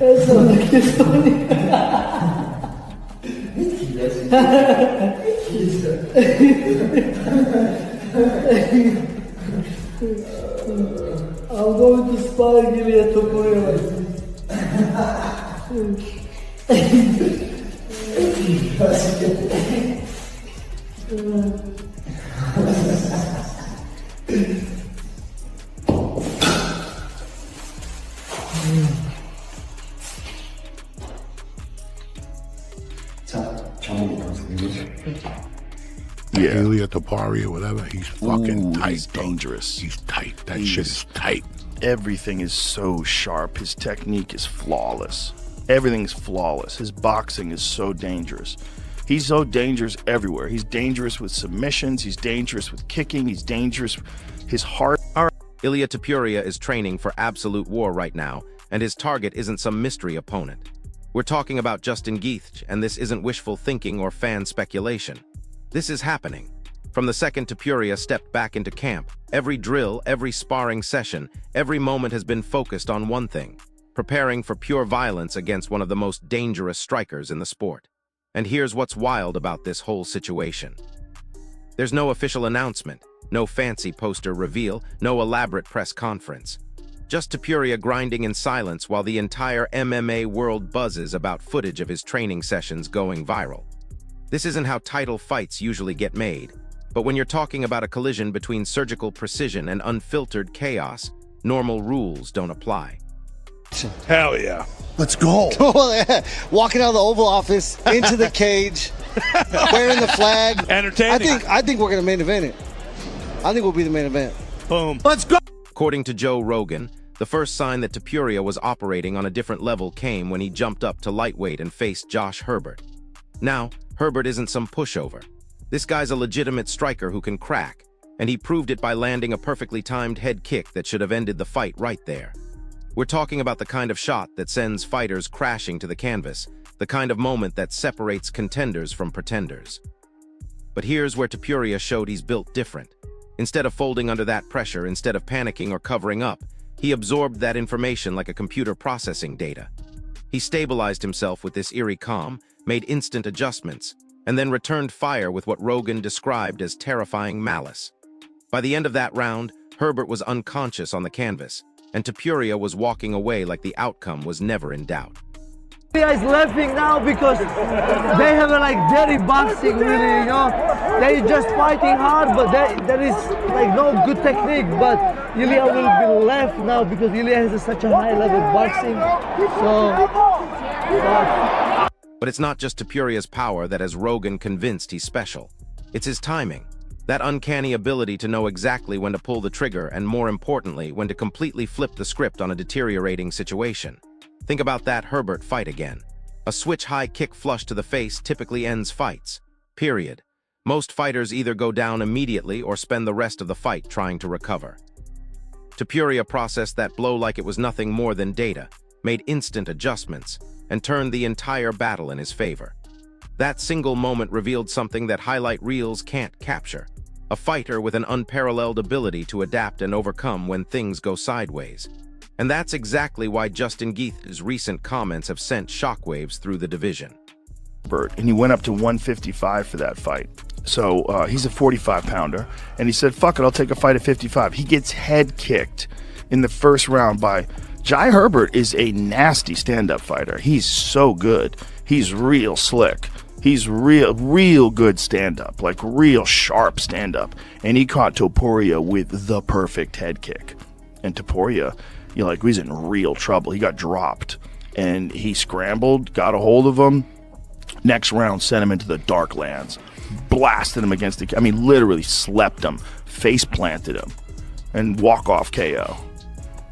Esa es la historia. I'm going to spar Ilia Topuria. Yeah. Ilia Topuria, whatever, he's fucking tight. He's dangerous. He's tight. That shit is tight. Everything is so sharp. His technique is flawless. Everything's flawless. His boxing is so dangerous. He's so dangerous everywhere. He's dangerous with submissions. He's dangerous with kicking. He's dangerous. His heart. Ilia Topuria is training for absolute war right now, and his target isn't some mystery opponent. We're talking about Justin Gaethje, and this isn't wishful thinking or fan speculation. This is happening. From the second Topuria stepped back into camp, every drill, every sparring session, every moment has been focused on one thing: preparing for pure violence against one of the most dangerous strikers in the sport. And here's what's wild about this whole situation. There's no official announcement, no fancy poster reveal, no elaborate press conference. Just Topuria grinding in silence while the entire MMA world buzzes about footage of his training sessions going viral. This isn't how title fights usually get made, but when you're talking about a collision between surgical precision and unfiltered chaos, normal rules don't apply. Hell yeah. Let's go. Walking out of the Oval Office into the cage, wearing the flag. Entertaining. I think we're gonna main event it. I think we'll be the main event. Boom. Let's go. According to Joe Rogan, the first sign that Topuria was operating on a different level came when he jumped up to lightweight and faced Josh Herbert. Now, Herbert isn't some pushover. This guy's a legitimate striker who can crack, and he proved it by landing a perfectly timed head kick that should have ended the fight right there. We're talking about the kind of shot that sends fighters crashing to the canvas, the kind of moment that separates contenders from pretenders. But here's where Topuria showed he's built different. Instead of folding under that pressure, instead of panicking or covering up, he absorbed that information like a computer processing data. He stabilized himself with this eerie calm, made instant adjustments, and then returned fire with what Rogan described as terrifying malice. By the end of that round, Herbert was unconscious on the canvas, and Topuria was walking away like the outcome was never in doubt. Ilia is laughing now because they have a dirty boxing, really, you know. They just fighting hard, but there is no good technique. But Ilia will be left now because Ilia has such a high level boxing. But it's not just Topuria's power that has Rogan convinced he's special. It's his timing. That uncanny ability to know exactly when to pull the trigger and, more importantly, when to completely flip the script on a deteriorating situation. Think about that Herbert fight again. A switch high kick flush to the face typically ends fights. Period. Most fighters either go down immediately or spend the rest of the fight trying to recover. Topuria processed that blow like it was nothing more than data, made instant adjustments, and turned the entire battle in his favor. That single moment revealed something that highlight reels can't capture: a fighter with an unparalleled ability to adapt and overcome when things go sideways. And that's exactly why Justin Gaethje's recent comments have sent shockwaves through the division. And he went up to 155 for that fight. So he's a 45-pounder, and he said, fuck it, I'll take a fight at 55. He gets head kicked in the first round by Jai Herbert. Is a nasty stand-up fighter. He's so good. He's real slick. He's real good stand-up, like real sharp stand-up. And he caught Topuria with the perfect head kick. And Topuria, he's in real trouble. He got dropped, and he scrambled, got a hold of him. Next round, sent him into the dark lands, blasted him against literally slept him, face planted him, and walk-off KO.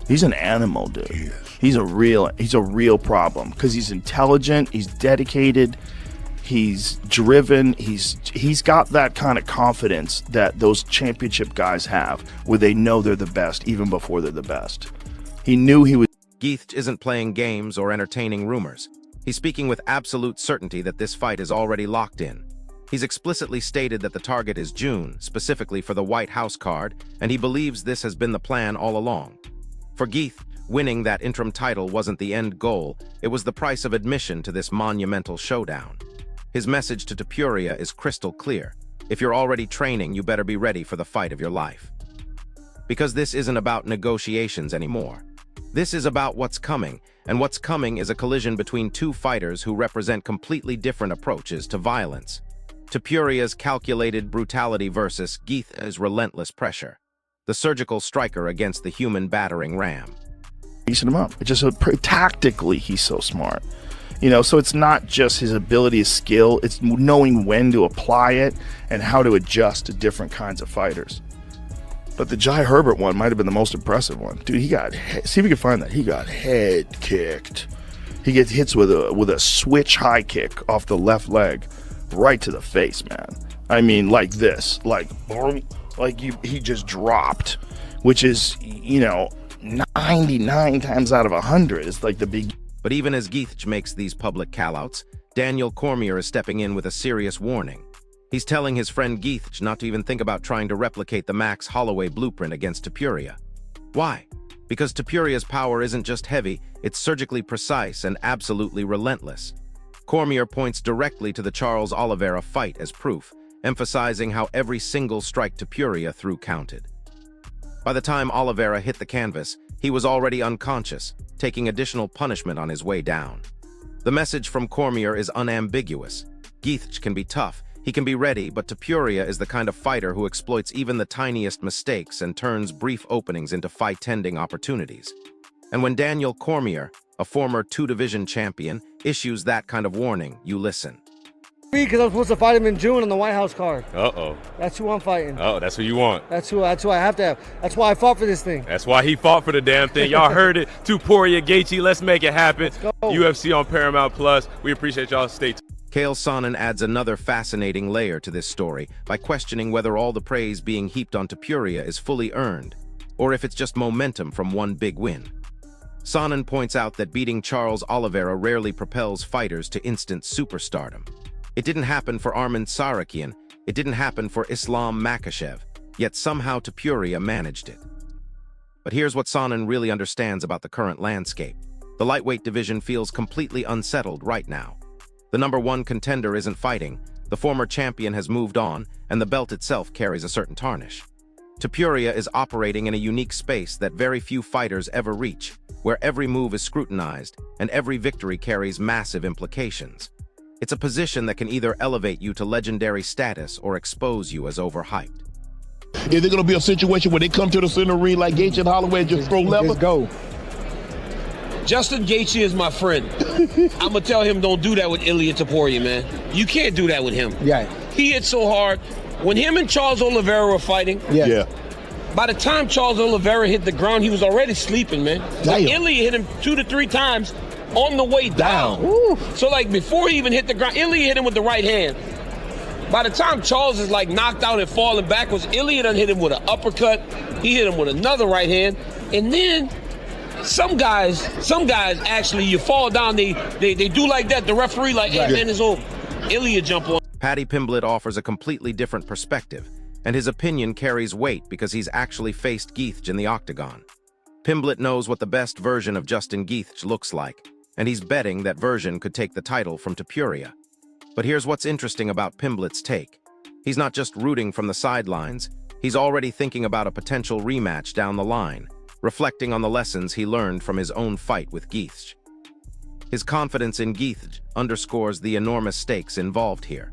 He's an animal, dude. He's a real problem because he's intelligent, he's dedicated, he's driven, he's got that kind of confidence that those championship guys have, where they know they're the best even before they're the best. He knew he was. Gaethje isn't playing games or entertaining rumors. He's speaking with absolute certainty that this fight is already locked in. He's explicitly stated that the target is June, specifically for the White House card, and he believes this has been the plan all along. For Geith, winning that interim title wasn't the end goal, it was the price of admission to this monumental showdown. His message to Topuria is crystal clear. If you're already training, you better be ready for the fight of your life. Because this isn't about negotiations anymore. This is about what's coming, and what's coming is a collision between two fighters who represent completely different approaches to violence. Topuria's calculated brutality versus Geith's relentless pressure. The surgical striker against the human battering ram. Piecing him up. It's just tactically, he's so smart. You know, so it's not just his ability, his skill, it's knowing when to apply it and how to adjust to different kinds of fighters. But the Jai Herbert one might have been the most impressive one. Dude, see if we can find that. He got head kicked. He gets hits with a switch high kick off the left leg right to the face, man. I mean, like this, he just dropped, which is, you know, 99 times out of 100. It's like the big. But even as Geith makes these public callouts, Daniel Cormier is stepping in with a serious warning. He's telling his friend Geith not to even think about trying to replicate the Max Holloway blueprint against Topuria. Why? Because Topuria's power isn't just heavy, it's surgically precise and absolutely relentless. Cormier points directly to the Charles Oliveira fight as proof, emphasizing how every single strike Topuria threw counted. By the time Oliveira hit the canvas, he was already unconscious, taking additional punishment on his way down. The message from Cormier is unambiguous. Geith can be tough, he can be ready, but Topuria is the kind of fighter who exploits even the tiniest mistakes and turns brief openings into fight-ending opportunities. And when Daniel Cormier, a former two-division champion, issues that kind of warning, you listen. Because I'm supposed to fight him in June on the White House card. Uh-oh. That's who I'm fighting. Oh, that's who you want. That's who I have to have. That's why I fought for this thing. That's why he fought for the damn thing. Y'all heard it. Topuria, Gaethje, let's make it happen. Let's go. UFC on Paramount Plus. We appreciate y'all. Stay tuned. Chael Sonnen adds another fascinating layer to this story by questioning whether all the praise being heaped on Topuria is fully earned, or if it's just momentum from one big win. Sonnen points out that beating Charles Oliveira rarely propels fighters to instant superstardom. It didn't happen for Arman Tsarukyan, it didn't happen for Islam Makhachev, yet somehow Topuria managed it. But here's what Sonnen really understands about the current landscape. The lightweight division feels completely unsettled right now. The number one contender isn't fighting, the former champion has moved on, and the belt itself carries a certain tarnish. Topuria is operating in a unique space that very few fighters ever reach, where every move is scrutinized, and every victory carries massive implications. It's a position that can either elevate you to legendary status or expose you as overhyped. Is it going to be a situation where they come to the center ring like Gaethje and Holloway and just throw level? Let's go. Justin Gaethje is my friend. I'm gonna tell him don't do that with Ilia Topuria, man. You can't do that with him. Yeah. He hit so hard. When him and Charles Oliveira were fighting, Yeah. by the time Charles Oliveira hit the ground, he was already sleeping, man. Like, Ilia hit him 2 to 3 times on the way down. So like before he even hit the ground, Ilia hit him with the right hand. By the time Charles is like knocked out and falling backwards, Ilia done hit him with an uppercut. He hit him with another right hand, and then some guys actually, you fall down, they do like that. The referee like, hey man, it's over. Ilia jump on. Paddy Pimblett offers a completely different perspective, and his opinion carries weight because he's actually faced Geith in the octagon. Pimblett knows what the best version of Justin Geith looks like, and he's betting that version could take the title from Topuria. But here's what's interesting about Pimblett's take. He's not just rooting from the sidelines, he's already thinking about a potential rematch down the line, reflecting on the lessons he learned from his own fight with Geith. His confidence in Geith underscores the enormous stakes involved here.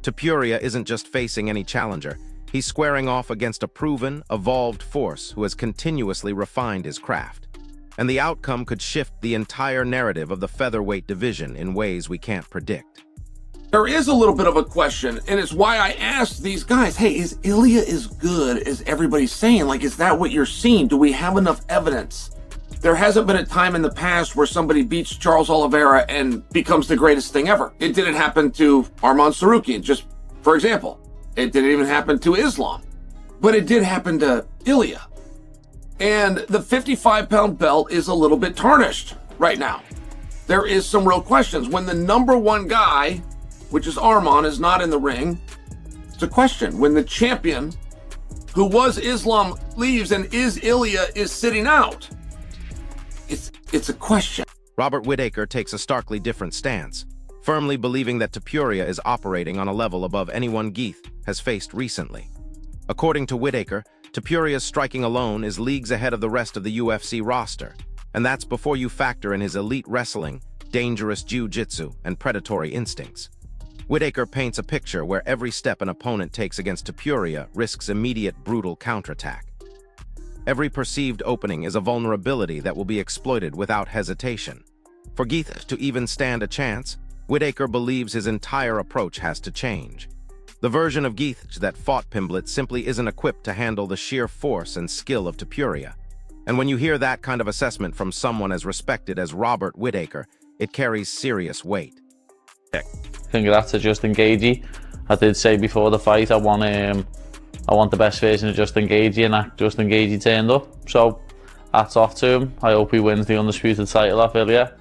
Topuria isn't just facing any challenger, he's squaring off against a proven, evolved force who has continuously refined his craft. And the outcome could shift the entire narrative of the featherweight division in ways we can't predict. There is a little bit of a question, and it's why I asked these guys, hey, is Ilia as good as everybody's saying? Like, is that what you're seeing? Do we have enough evidence? There hasn't been a time in the past where somebody beats Charles Oliveira and becomes the greatest thing ever. It didn't happen to Arman Tsarukyan, just for example. It didn't even happen to Islam. But it did happen to Ilia. And the 55-pound belt is a little bit tarnished right now. There is some real questions. When the number one guy which is Arman, is not in the ring, it's a question. When the champion, who was Islam, leaves and Ilia is sitting out, it's a question. Robert Whittaker takes a starkly different stance, firmly believing that Topuria is operating on a level above anyone Geith has faced recently. According to Whittaker, Topuria's striking alone is leagues ahead of the rest of the UFC roster, and that's before you factor in his elite wrestling, dangerous jiu-jitsu, and predatory instincts. Whittaker paints a picture where every step an opponent takes against Topuria risks immediate brutal counterattack. Every perceived opening is a vulnerability that will be exploited without hesitation. For Geith to even stand a chance, Whittaker believes his entire approach has to change. The version of Geith that fought Pimblett simply isn't equipped to handle the sheer force and skill of Topuria. And when you hear that kind of assessment from someone as respected as Robert Whittaker, it carries serious weight. Congrats to Justin Gaethje. I did say before the fight I want the best version of Justin Gaethje, and Justin Gaethje turned up. So hats off to him. I hope he wins the undisputed title off Ilia,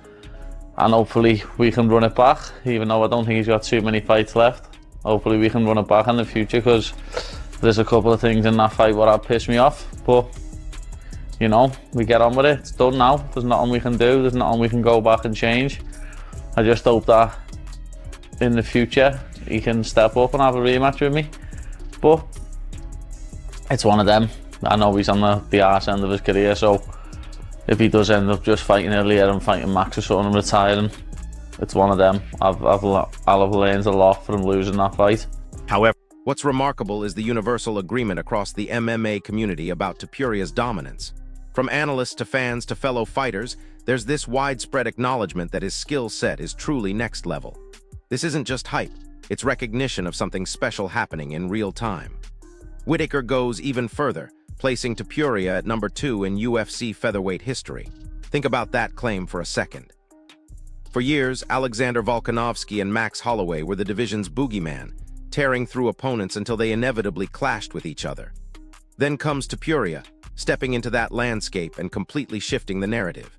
and hopefully we can run it back, even though I don't think he's got too many fights left. Hopefully we can run it back in the future, because there's a couple of things in that fight that have pissed me off. But you know, we get on with it. It's done now. There's nothing we can do. There's nothing we can go back and change. I just hope that in the future he can step up and have a rematch with me. But it's one of them. I know he's on the arse end of his career, so if he does end up just fighting Ilia and fighting Max or something and retiring, it's one of them. I'll have learned a lot from losing that fight. However, what's remarkable is the universal agreement across the MMA community about Topuria's dominance. From analysts to fans to fellow fighters, there's this widespread acknowledgement that his skill set is truly next level. This isn't just hype, it's recognition of something special happening in real time. Whittaker goes even further, placing Topuria at number 2 in UFC featherweight history. Think about that claim for a second. For years, Alexander Volkanovski and Max Holloway were the division's boogeyman, tearing through opponents until they inevitably clashed with each other. Then comes Topuria, stepping into that landscape and completely shifting the narrative.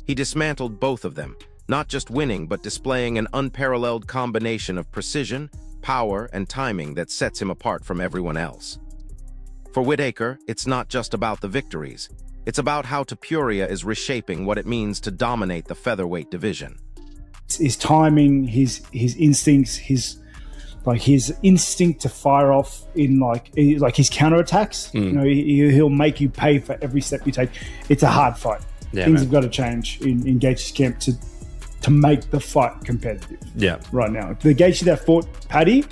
He dismantled both of them, not just winning but displaying an unparalleled combination of precision, power, and timing that sets him apart from everyone else. For Whittaker, it's not just about the victories. It's about how Topuria is reshaping what it means to dominate the featherweight division. His timing, his instincts, his instinct to fire off in like his counterattacks. You know, he'll make you pay for every step you take. It's a hard fight. Yeah, Things have got to change in Gaethje's camp to make the fight competitive. Yeah. Right now, the Gaethje that fought Paddy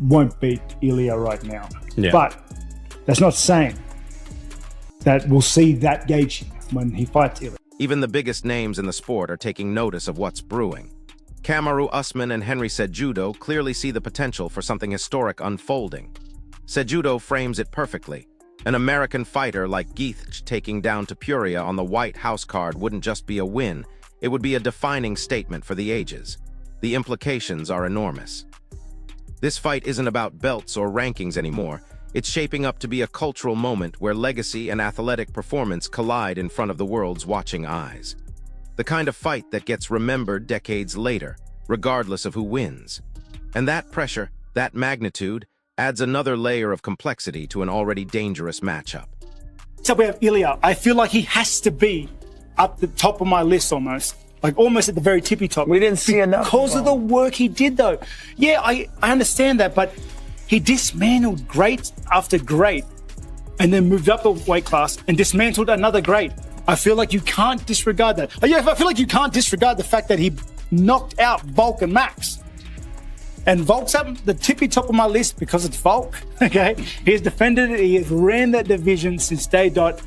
won't beat Ilia right now. Yeah. But that's not saying that we'll see that Gaethje when he fights Ilia. Even the biggest names in the sport are taking notice of what's brewing. Kamaru Usman and Henry Cejudo clearly see the potential for something historic unfolding. Cejudo frames it perfectly. An American fighter like Geith taking down Topuria on the White House card wouldn't just be a win, it would be a defining statement for the ages. The implications are enormous. This fight isn't about belts or rankings anymore. It's shaping up to be a cultural moment where legacy and athletic performance collide in front of the world's watching eyes. The kind of fight that gets remembered decades later, regardless of who wins. And that pressure, that magnitude, adds another layer of complexity to an already dangerous matchup. So we have Ilia. I feel like he has to be up the top of my list almost. Like almost at the very tippy top. We didn't see enough. Because of the work he did though. Yeah, I understand that, but he dismantled great after great and then moved up a weight class and dismantled another great. I feel like you can't disregard that. Yeah, I feel like you can't disregard the fact that he knocked out Volk and Max. And Volk's up the tippy top of my list because it's Volk, okay? He's defended it, he has ran that division since day dot,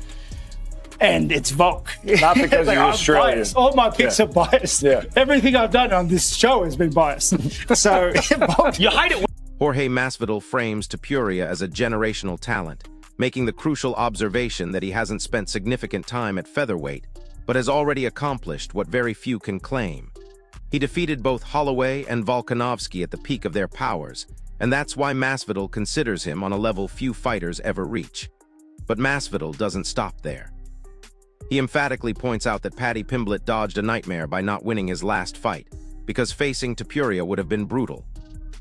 and it's Volk. Not because you're Australian. Biased. All my picks are biased. Yeah. Everything I've done on this show has been biased. So, Volk. You hide it. Jorge Masvidal frames Topuria as a generational talent, making the crucial observation that he hasn't spent significant time at featherweight, but has already accomplished what very few can claim. He defeated both Holloway and Volkanovski at the peak of their powers, and that's why Masvidal considers him on a level few fighters ever reach. But Masvidal doesn't stop there. He emphatically points out that Paddy Pimblett dodged a nightmare by not winning his last fight, because facing Topuria would have been brutal.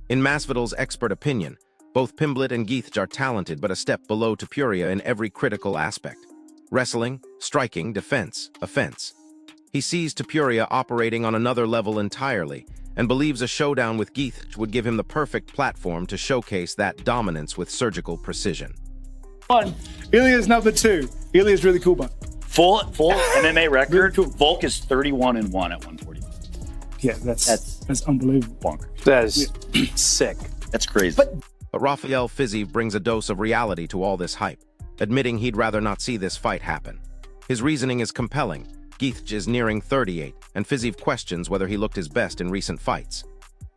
In Masvidal's expert opinion, both Pimblett and Gietz are talented but a step below Topuria in every critical aspect. Wrestling, striking, defense, offense. He sees Topuria operating on another level entirely and believes a showdown with Gietz would give him the perfect platform to showcase that dominance with surgical precision. One, Ilia's number 2. Ilia's really cool, but Full MMA record. Really cool. Volk is 31-1 at 140. Yeah, that's unbelievable. Bonkers. That is sick. That's crazy. But Rafael Fiziev brings a dose of reality to all this hype, admitting he'd rather not see this fight happen. His reasoning is compelling. Gietz is nearing 38, and Fiziev questions whether he looked his best in recent fights.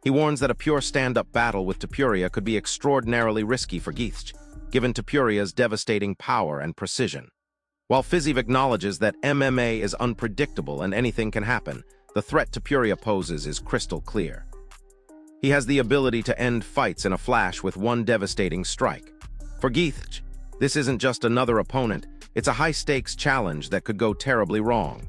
He warns that a pure stand-up battle with Topuria could be extraordinarily risky for Gietz, given Topuria's devastating power and precision. While Fiziev acknowledges that MMA is unpredictable and anything can happen, the threat Topuria poses is crystal clear. He has the ability to end fights in a flash with one devastating strike. For Gietz, this isn't just another opponent, it's a high-stakes challenge that could go terribly wrong.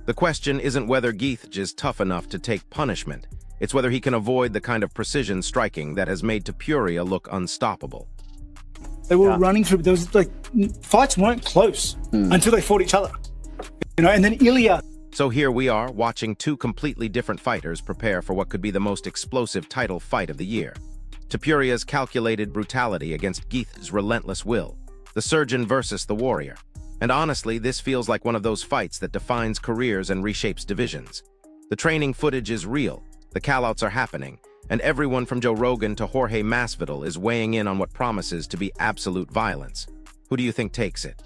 The question isn't whether Gietz is tough enough to take punishment, it's whether he can avoid the kind of precision striking that has made Topuria look unstoppable. They were running through, there was like, fights weren't close until they fought each other. You know, and then Ilia. So here we are, watching two completely different fighters prepare for what could be the most explosive title fight of the year. Topuria's calculated brutality against Gietz's relentless will. The surgeon versus the warrior. And honestly, this feels like one of those fights that defines careers and reshapes divisions. The training footage is real, the callouts are happening, and everyone from Joe Rogan to Jorge Masvidal is weighing in on what promises to be absolute violence. Who do you think takes it?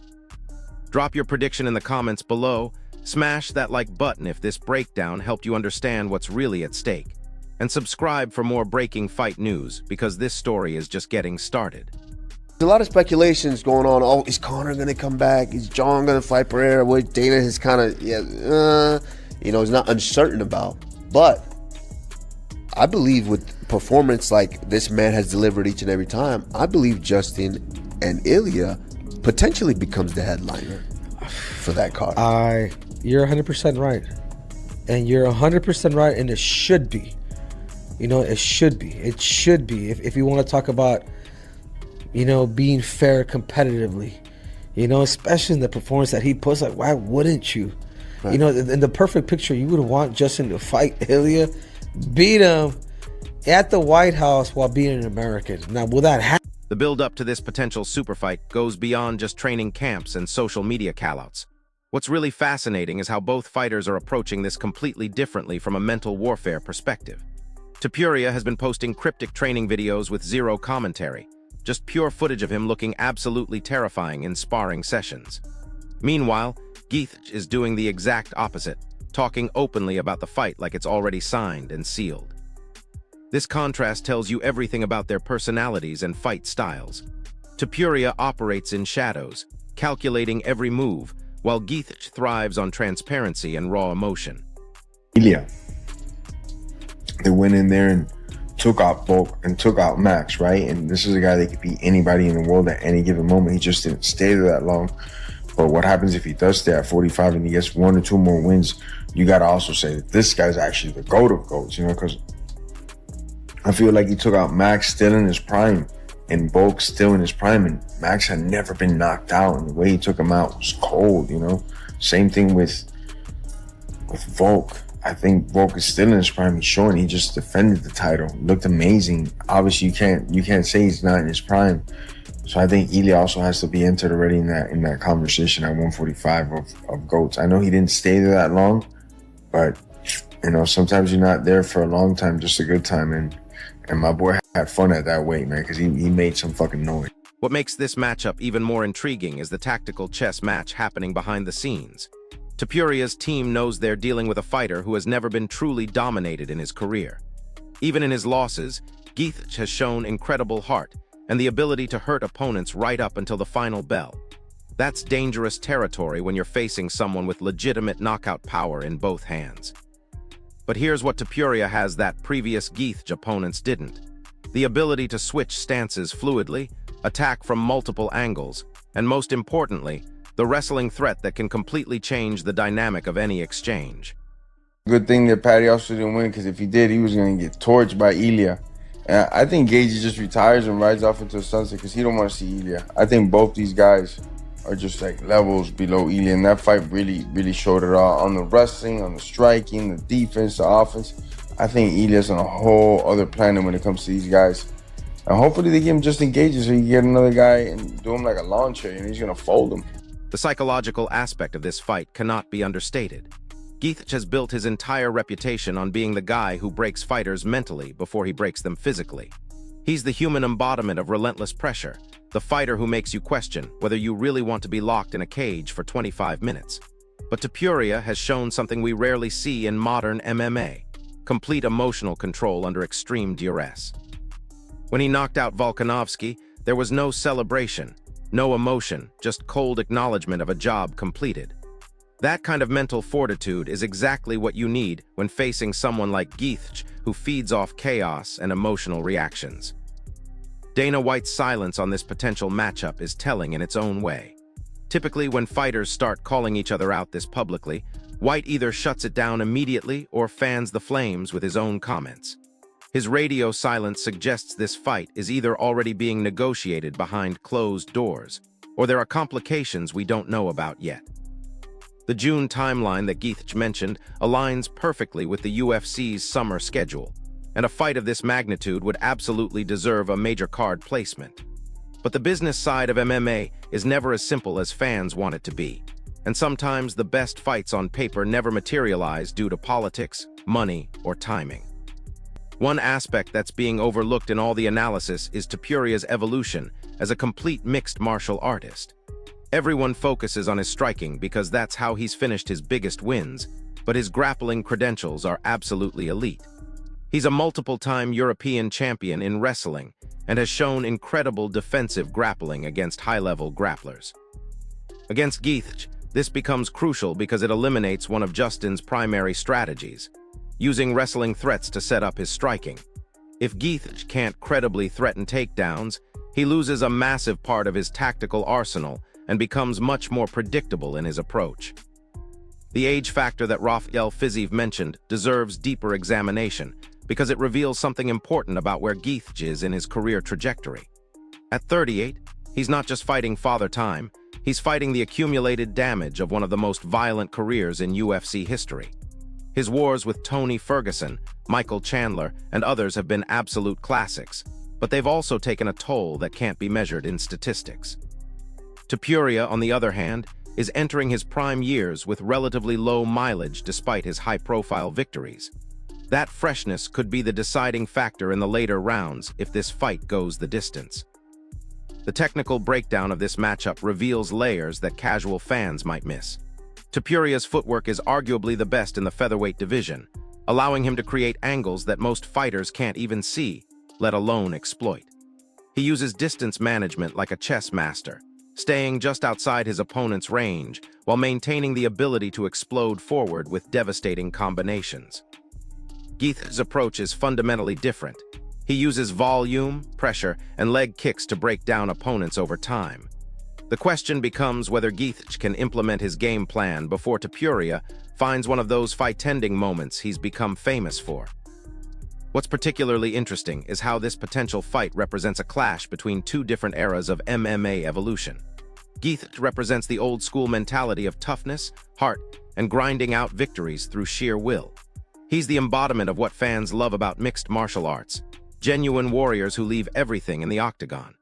Drop your prediction in the comments below, smash that like button if this breakdown helped you understand what's really at stake, and subscribe for more breaking fight news, because this story is just getting started. There's a lot of speculations going on. Oh, is Conor going to come back? Is John going to fight Pereira? Which Dana has kind of, is not uncertain about. But I believe with performance like this man has delivered each and every time, I believe Justin and Ilia potentially becomes the headliner for that card. You're 100% right. And you're 100% right, and it should be. You know, it should be. It should be. If you want to talk about, being fair competitively, especially in the performance that he puts, like, why wouldn't you? Right. In the perfect picture, you would want Justin to fight Ilia, beat him at the White House while being an American. Now, will that happen? The build-up to this potential super fight goes beyond just training camps and social media callouts. What's really fascinating is how both fighters are approaching this completely differently from a mental warfare perspective. Topuria has been posting cryptic training videos with zero commentary, just pure footage of him looking absolutely terrifying in sparring sessions. Meanwhile, Gietz is doing the exact opposite, talking openly about the fight like it's already signed and sealed. This contrast tells you everything about their personalities and fight styles. Topuria operates in shadows, calculating every move, while Gietz thrives on transparency and raw emotion. Ilia, they went in there and took out Volk and took out Max, right? And this is a guy that could beat anybody in the world at any given moment. He just didn't stay there that long. But what happens if he does stay at 45 and he gets 1 or 2 more wins? You got to also say that this guy's actually the GOAT of GOATs, because I feel like he took out Max still in his prime and Volk still in his prime, and Max had never been knocked out, and the way he took him out was cold, Same thing with Volk. I think Volk is still in his prime. He's showing he just defended the title, looked amazing. Obviously, you can't say he's not in his prime. So I think Ilia also has to be entered already in that conversation at 145 of GOATs. I know he didn't stay there that long, but sometimes you're not there for a long time, just a good time. And my boy had fun at that weight, man, because he made some fucking noise. What makes this matchup even more intriguing is the tactical chess match happening behind the scenes. Topuria's team knows they're dealing with a fighter who has never been truly dominated in his career. Even in his losses, Gietz has shown incredible heart and the ability to hurt opponents right up until the final bell. That's dangerous territory when you're facing someone with legitimate knockout power in both hands. But here's what Topuria has that previous Gietz opponents didn't: the ability to switch stances fluidly, attack from multiple angles, and most importantly, the wrestling threat that can completely change the dynamic of any exchange. Good thing that Patty also didn't win, because if he did, he was going to get torched by Ilia. And I think Gaethje just retires and rides off into the sunset because he don't want to see Ilia. I think both these guys are just like levels below Ilia, and that fight really showed it all on the wrestling, on the striking, the defense, the offense. I think Ilia's on a whole other planet when it comes to these guys. And hopefully they give him just engages so you get another guy and do him like a lawn chair and he's gonna fold him. The psychological aspect of this fight cannot be understated. Gaethje has built his entire reputation on being the guy who breaks fighters mentally before he breaks them physically. He's the human embodiment of relentless pressure, the fighter who makes you question whether you really want to be locked in a cage for 25 minutes. But Topuria has shown something we rarely see in modern MMA: complete emotional control under extreme duress. When he knocked out Volkanovski, there was no celebration, no emotion, just cold acknowledgement of a job completed. That kind of mental fortitude is exactly what you need when facing someone like Gaethje, who feeds off chaos and emotional reactions. Dana White's silence on this potential matchup is telling in its own way. Typically, when fighters start calling each other out this publicly, White either shuts it down immediately or fans the flames with his own comments. His radio silence suggests this fight is either already being negotiated behind closed doors, or there are complications we don't know about yet. The June timeline that Gaethje mentioned aligns perfectly with the UFC's summer schedule, and a fight of this magnitude would absolutely deserve a major card placement. But the business side of MMA is never as simple as fans want it to be, and sometimes the best fights on paper never materialize due to politics, money, or timing. One aspect that's being overlooked in all the analysis is Topuria's evolution as a complete mixed martial artist. Everyone focuses on his striking because that's how he's finished his biggest wins, but his grappling credentials are absolutely elite. He's a multiple-time European champion in wrestling and has shown incredible defensive grappling against high-level grapplers. Against Gaethje, this becomes crucial because it eliminates one of Justin's primary strategies, using wrestling threats to set up his striking. If Gaethje can't credibly threaten takedowns, he loses a massive part of his tactical arsenal and becomes much more predictable in his approach. The age factor that Rafael Fiziev mentioned deserves deeper examination because it reveals something important about where Gaethje is in his career trajectory. At 38, he's not just fighting father time, he's fighting the accumulated damage of one of the most violent careers in UFC history. His wars with Tony Ferguson, Michael Chandler, and others have been absolute classics, but they've also taken a toll that can't be measured in statistics. Topuria, on the other hand, is entering his prime years with relatively low mileage despite his high-profile victories. That freshness could be the deciding factor in the later rounds if this fight goes the distance. The technical breakdown of this matchup reveals layers that casual fans might miss. Topuria's footwork is arguably the best in the featherweight division, allowing him to create angles that most fighters can't even see, let alone exploit. He uses distance management like a chess master, staying just outside his opponent's range while maintaining the ability to explode forward with devastating combinations. Gaethje's approach is fundamentally different. He uses volume, pressure, and leg kicks to break down opponents over time. The question becomes whether Gaethje can implement his game plan before Topuria finds one of those fight-ending moments he's become famous for. What's particularly interesting is how this potential fight represents a clash between two different eras of MMA evolution. Gaethje represents the old-school mentality of toughness, heart, and grinding out victories through sheer will. He's the embodiment of what fans love about mixed martial arts, genuine warriors who leave everything in the octagon.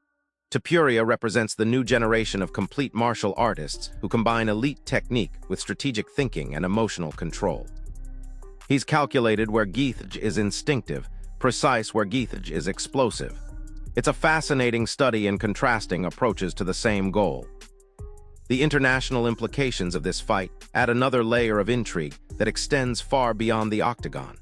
Topuria represents the new generation of complete martial artists who combine elite technique with strategic thinking and emotional control. He's calculated where Gaethje is instinctive, precise where Gaethje is explosive. It's a fascinating study in contrasting approaches to the same goal. The international implications of this fight add another layer of intrigue that extends far beyond the octagon.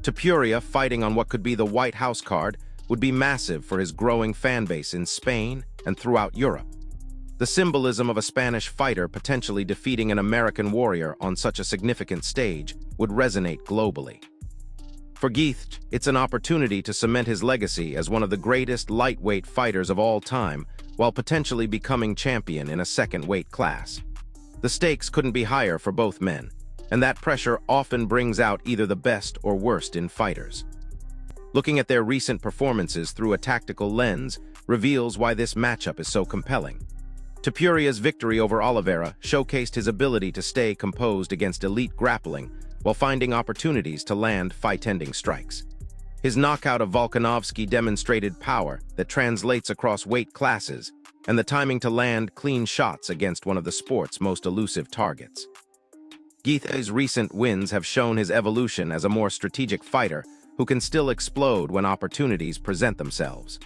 Topuria fighting on what could be the White House card would be massive for his growing fan base in Spain and throughout Europe. The symbolism of a Spanish fighter potentially defeating an American warrior on such a significant stage would resonate globally. For Gaethje, it's an opportunity to cement his legacy as one of the greatest lightweight fighters of all time, while potentially becoming champion in a second weight class. The stakes couldn't be higher for both men, and that pressure often brings out either the best or worst in fighters. Looking at their recent performances through a tactical lens reveals why this matchup is so compelling. Topuria's victory over Oliveira showcased his ability to stay composed against elite grappling while finding opportunities to land fight-ending strikes. His knockout of Volkanovski demonstrated power that translates across weight classes and the timing to land clean shots against one of the sport's most elusive targets. Geith's recent wins have shown his evolution as a more strategic fighter who can still explode when opportunities present themselves.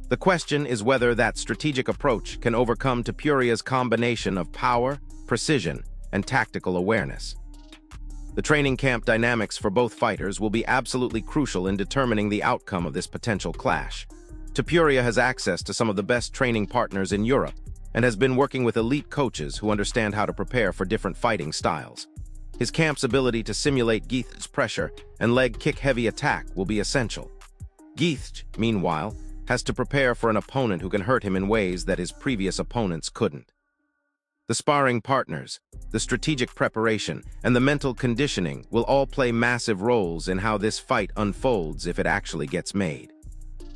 The question is whether that strategic approach can overcome Topuria's combination of power, precision, and tactical awareness. The training camp dynamics for both fighters will be absolutely crucial in determining the outcome of this potential clash. Topuria has access to some of the best training partners in Europe and has been working with elite coaches who understand how to prepare for different fighting styles. His camp's ability to simulate Geith's pressure and leg kick-heavy attack will be essential. Geith, meanwhile, has to prepare for an opponent who can hurt him in ways that his previous opponents couldn't. The sparring partners, the strategic preparation, and the mental conditioning will all play massive roles in how this fight unfolds if it actually gets made.